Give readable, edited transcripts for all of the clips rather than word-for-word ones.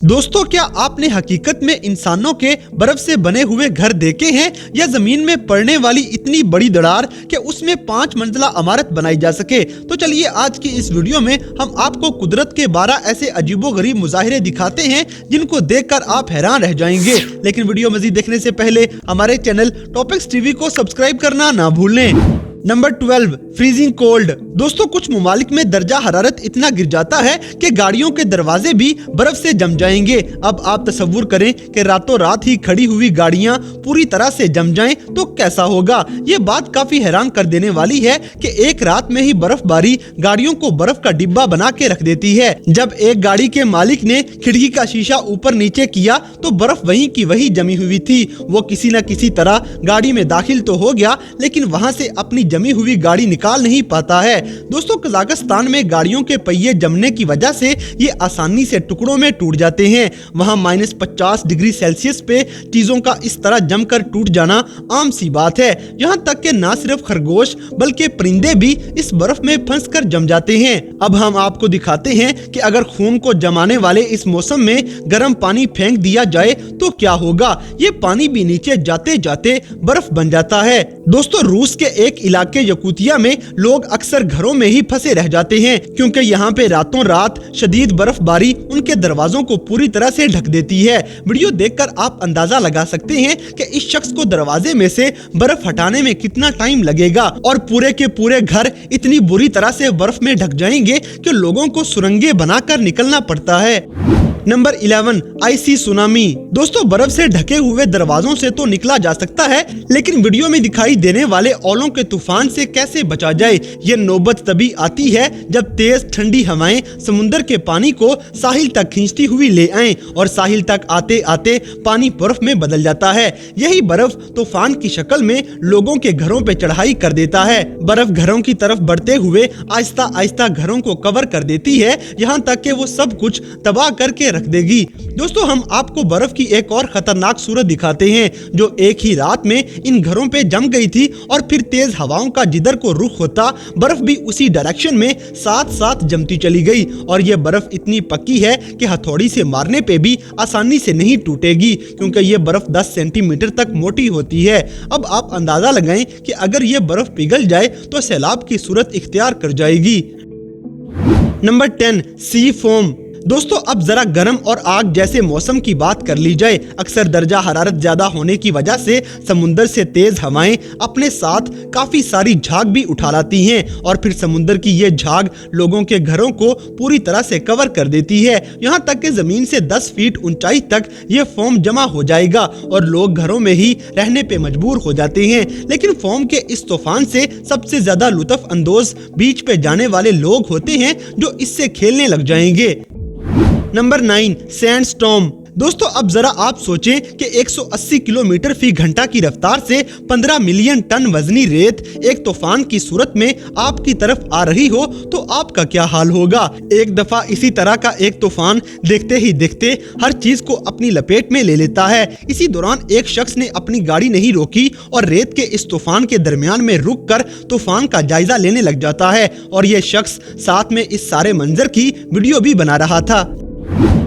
दोस्तों, क्या आपने हकीकत में इंसानों के बर्फ से बने हुए घर देखे हैं या जमीन में पड़ने वाली इतनी बड़ी दरार कि उसमें 5 मंजिला इमारत बनाई जा सके? तो चलिए आज की इस वीडियो में हम आपको कुदरत के 12 ऐसे अजीबोगरीब मुजाहिरे दिखाते हैं जिनको देखकर आप हैरान रह जाएंगे। लेकिन वीडियो मजीद देखने से पहले हमारे चैनल टॉपिक्स टीवी को सब्सक्राइब करना ना भूलें। Number 12, freezing cold. दोस्तों, कुछ मुमालिक में दर्जा हरारत इतना गिर जाता है कि गाड़ियों के दरवाजे भी बर्फ से जम जाएंगे। अब आप तसव्वुर करें कि रातों रात ही खड़ी हुई गाड़ियां पूरी तरह से जम जाएं तो कैसा होगा। ये बात काफी हैरान कर देने वाली है कि एक रात में ही बर्फबारी गाड़ियों को बर्फ का डिब्बा बना के रख देती है। जब एक गाड़ी के मालिक ने खिड़की का शीशा ऊपर नीचे किया तो बर्फ वहीं की वहीं जमी हुई थी। वो किसी न किसी तरह गाड़ी में दाखिल तो हो गया, लेकिन वहाँ से अपनी जमी हुई गाड़ी निकाल नहीं पाता है। दोस्तों, कजाकिस्तान में गाड़ियों के पहिए जमने की वजह से ये आसानी से टुकड़ों में टूट जाते हैं। वहाँ -50 डिग्री सेल्सियस पे चीजों का इस तरह जमकर टूट जाना आम सी बात है। यहाँ तक कि न सिर्फ खरगोश बल्कि परिंदे भी इस बर्फ में फंसकर जम जाते हैं। अब हम आपको दिखाते हैं कि अगर खून को जमाने वाले इस मौसम में गर्म पानी फेंक दिया जाए तो क्या होगा। ये पानी भी नीचे जाते जाते बर्फ बन जाता है। दोस्तों, रूस के एक इलाके यकूतिया में लोग अक्सर घरों में ही फंसे रह जाते हैं क्योंकि यहाँ पे रातों रात शदीद बर्फबारी उनके दरवाजों को पूरी तरह से ढक देती है। वीडियो देखकर आप अंदाजा लगा सकते हैं कि इस शख्स को दरवाजे में से बर्फ हटाने में कितना टाइम लगेगा और पूरे के पूरे घर इतनी बुरी तरह से बर्फ में ढक जाएंगे कि लोगों को सुरंगें बनाकर निकलना पड़ता है। Number 11, IC tsunami. दोस्तों, बर्फ से ढके हुए दरवाजों से तो निकला जा सकता है, लेकिन वीडियो में दिखाई देने वाले ओलों के तूफान से कैसे बचा जाए। ये नौबत तभी आती है जब तेज ठंडी हवाएं समुद्र के पानी को साहिल तक खींचती हुई ले आएं और साहिल तक आते आते पानी बर्फ में बदल जाता है। यही बर्फ तूफान की शक्ल में लोगों के घरों पे चढ़ाई कर देता है। बर्फ घरों की तरफ बढ़ते हुए आहिस्ता आहिस्ता घरों को कवर कर देती है, यहाँ तक कि वो सब कुछ तबाह करके रख देगी। दोस्तों, हम आपको बर्फ की एक और खतरनाक सूरत दिखाते हैं जो एक ही रात में इन घरों पे जम गई थी और फिर तेज हवाओं का जिधर को रुख होता बर्फ भी उसी डायरेक्शन में साथ साथ जमती चली गई। और ये बर्फ इतनी पक्की है कि हथौड़ी से मारने पे भी आसानी से नहीं टूटेगी क्योंकि ये बर्फ 10 सेंटीमीटर तक मोटी होती है। अब आप अंदाजा लगाएं कि अगर ये बर्फ पिघल जाए तो सैलाब की सूरत इख्तियार कर जाएगी। नंबर 10, सी फोम। दोस्तों, अब जरा गर्म और आग जैसे मौसम की बात कर ली जाए। अक्सर दर्जा हरारत ज्यादा होने की वजह से समुद्र से तेज हवाएं अपने साथ काफी सारी झाग भी उठा लाती हैं और फिर समुद्र की ये झाग लोगों के घरों को पूरी तरह से कवर कर देती है। यहाँ तक कि जमीन से 10 फीट ऊंचाई तक ये फोम जमा हो जाएगा और लोग घरों में ही रहने पे मजबूर हो जाते हैं। लेकिन फोम के इस तूफान से सबसे ज्यादा लुत्फ अंदोज बीच पे जाने वाले लोग होते हैं जो इससे खेलने लग जाएंगे। Number 9, sandstorm. दोस्तों, अब जरा आप सोचें कि 180 किलोमीटर फी घंटा की रफ्तार से 15 मिलियन टन वजनी रेत एक तूफान की सूरत में आपकी तरफ आ रही हो तो आपका क्या हाल होगा। एक दफा इसी तरह का एक तूफान देखते ही देखते हर चीज को अपनी लपेट में ले लेता है। इसी दौरान एक शख्स ने अपनी गाड़ी नहीं रोकी और रेत के इस तूफान के दरमियान में रुक कर तूफान का जायजा लेने लग जाता है और ये शख्स साथ में इस सारे मंजर की वीडियो भी बना रहा था।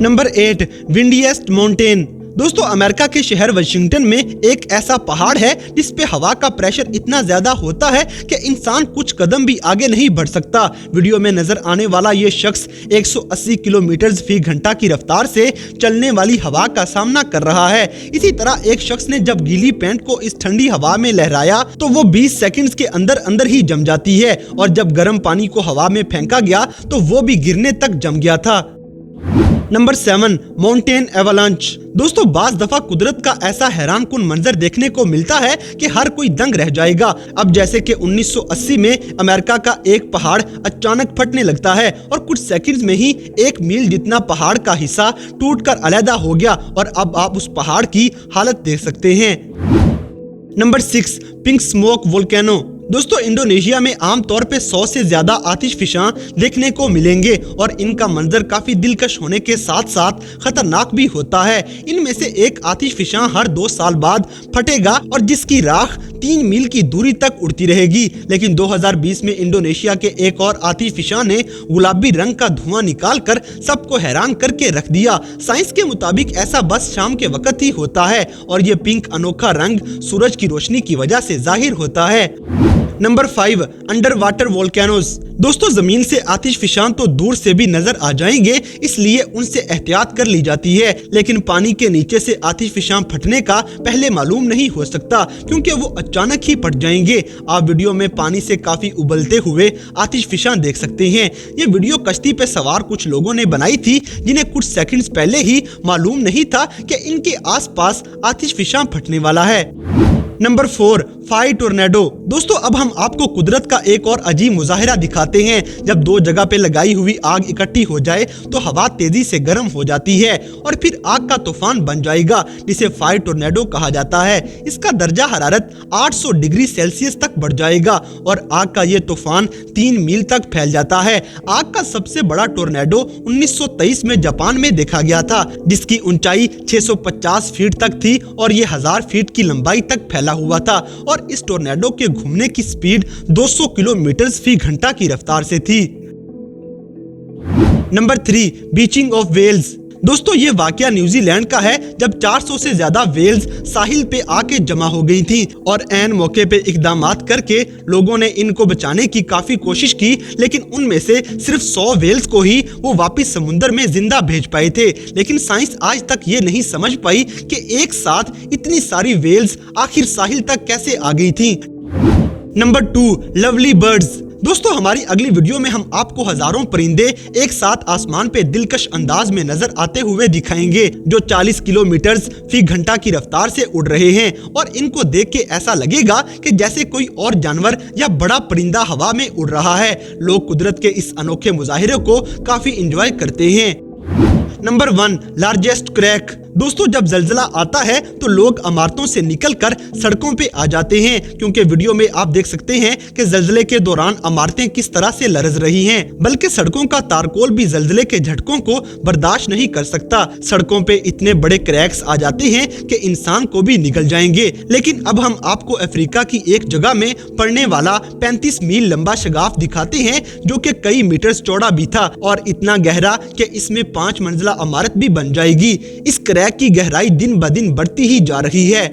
Number 8, windiest mountain. दोस्तों, अमेरिका के शहर वाशिंगटन में एक ऐसा पहाड़ है जिस पे हवा का प्रेशर इतना ज्यादा होता है कि इंसान कुछ कदम भी आगे नहीं बढ़ सकता। वीडियो में नजर आने वाला ये शख्स 180 किलोमीटर फी घंटा की रफ्तार से चलने वाली हवा का सामना कर रहा है। इसी तरह एक शख्स ने जब गीली पैंट को इस ठंडी हवा में लहराया तो वो 20 सेकंड्स के अंदर अंदर ही जम जाती है और जब गर्म पानी को हवा में फेंका गया तो वो भी गिरने तक जम गया था। Number 7, mountain avalanche. दोस्तों, बाज दफा कुदरत का ऐसा हैरान कुन मंजर देखने को मिलता है कि हर कोई दंग रह जाएगा। अब जैसे कि 1980 में अमेरिका का एक पहाड़ अचानक फटने लगता है और कुछ सेकंड्स में ही 1 मील जितना पहाड़ का हिस्सा टूटकर अलहदा हो गया और अब आप उस पहाड़ की हालत देख सकते हैं। Number 6, pink smoke volcano. दोस्तों, इंडोनेशिया में आमतौर पे 100 से ज्यादा आतिशफिशां देखने को मिलेंगे और इनका मंजर काफी दिलकश होने के साथ साथ खतरनाक भी होता है। इनमें से एक आतिशफिशां हर 2 साल बाद फटेगा और जिसकी राख 3 मील की दूरी तक उड़ती रहेगी। लेकिन 2020 में इंडोनेशिया के एक और आतिशफिशां ने गुलाबी रंग का धुआं निकालकर सबको हैरान करके रख दिया। साइंस के मुताबिक ऐसा बस शाम के वक्त ही होता है और ये पिंक अनोखा रंग सूरज की रोशनी की वजह से जाहिर होता है। Number 5, under water volcanoes. दोस्तों, जमीन से आतिशफिशां तो दूर से भी नजर आ जाएंगे, इसलिए उनसे एहतियात कर ली जाती है। लेकिन पानी के नीचे से आतिशफिशां फटने का पहले मालूम नहीं हो सकता, क्योंकि वो अचानक ही फट जाएंगे। आप वीडियो में पानी से काफी उबलते हुए आतिशफिशां देख सकते हैं। ये वीडियो कश्ती पे सवार कुछ लोगों ने बनाई थी, जिन्हें कुछ सेकंड्स पहले ही मालूम नहीं था कि इनके आसपास आतिशफिशां फटने वाला है। Number 4, fire tornado. दोस्तों, अब हम आपको कुदरत का एक और अजीब मुजाहिरा दिखाते हैं। जब दो जगह पे लगाई हुई आग इकट्ठी हो जाए तो हवा तेजी से गर्म हो जाती है और फिर आग का तूफान बन जाएगा, जिसे फायर टोर्नेडो कहा जाता है। इसका दर्जा हरारत 800 डिग्री सेल्सियस तक बढ़ जाएगा और आग का ये तूफान 3 मील तक फैल जाता है। आग का सबसे बड़ा टोर्नेडो 1923 में जापान में देखा गया था, जिसकी ऊंचाई 650 फीट तक थी और ये 1000 फीट की लंबाई तक फैला हुआ था और इस टोर्नेडो के घूमने की स्पीड 200 किलोमीटर फी घंटा की रफ्तार से थी। Number 3, beaching of whales. दोस्तों, ये वाकया न्यूजीलैंड का है, जब 400 से ज्यादा वेल्स साहिल पे आके जमा हो गई थी और ऐन मौके पे इकदामात करके लोगों ने इनको बचाने की काफी कोशिश की, लेकिन उनमें से सिर्फ 100 वेल्स को ही वो वापस समुद्र में जिंदा भेज पाए थे। लेकिन साइंस आज तक ये नहीं समझ पाई कि एक साथ इतनी सारी वेल्स आखिर साहिल तक कैसे आ गई थी। Number 2, lovely birds. दोस्तों, हमारी अगली वीडियो में हम आपको हजारों परिंदे एक साथ आसमान पे दिलकश अंदाज में नजर आते हुए दिखाएंगे, जो 40 किलोमीटर फी घंटा की रफ्तार से उड़ रहे हैं और इनको देख के ऐसा लगेगा कि जैसे कोई और जानवर या बड़ा परिंदा हवा में उड़ रहा है। लोग कुदरत के इस अनोखे मुजाहिरे को काफी एंजॉय करते हैं। Number 1, largest crack. दोस्तों, जब जल्जला आता है तो लोग इमारतों से निकलकर सड़कों पे आ जाते हैं, क्योंकि वीडियो में आप देख सकते हैं कि जल्जले के दौरान इमारतें किस तरह से लरज रही हैं। बल्कि सड़कों का तारकोल भी जल्जले के झटकों को बर्दाश्त नहीं कर सकता। सड़कों पे इतने बड़े क्रैक्स आ जाते हैं कि इंसान को भी निगल जाएंगे। लेकिन अब हम आपको अफ्रीका की एक जगह में पड़ने वाला 35 मील लंबा शगाफ दिखाते हैं, जो कि कई मीटर चौड़ा भी था और इतना गहरा कि इसमें 5 मंजिला इमारत भी बन जाएगी। इस क्रैक की गहराई दिन ब दिन बढ़ती ही जा रही है।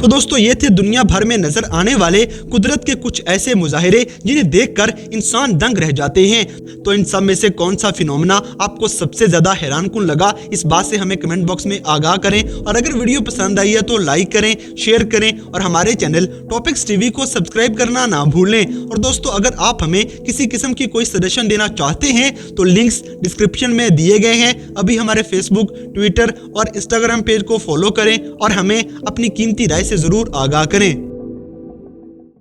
तो दोस्तों, ये थे दुनिया भर में नजर आने वाले कुदरत के कुछ ऐसे मुजाहिरे जिन्हें देखकर इंसान दंग रह जाते हैं। तो इन सब में से कौन सा फिनोमेना आपको सबसे ज्यादा हैरानकुन लगा, इस बात से हमें कमेंट बॉक्स में आगाह करें। और अगर वीडियो पसंद आई है तो लाइक करें, शेयर करें और हमारे चैनल टॉपिक्स टीवी को सब्सक्राइब करना ना भूलें। और दोस्तों, अगर आप हमें किसी किस्म की कोई सजेशन देना चाहते हैं तो लिंक्स डिस्क्रिप्शन में दिए गए हैं। अभी हमारे फेसबुक, ट्विटर और इंस्टाग्राम पेज को फॉलो करें और हमें अपनी कीमती राय से जरूर आगाह करें।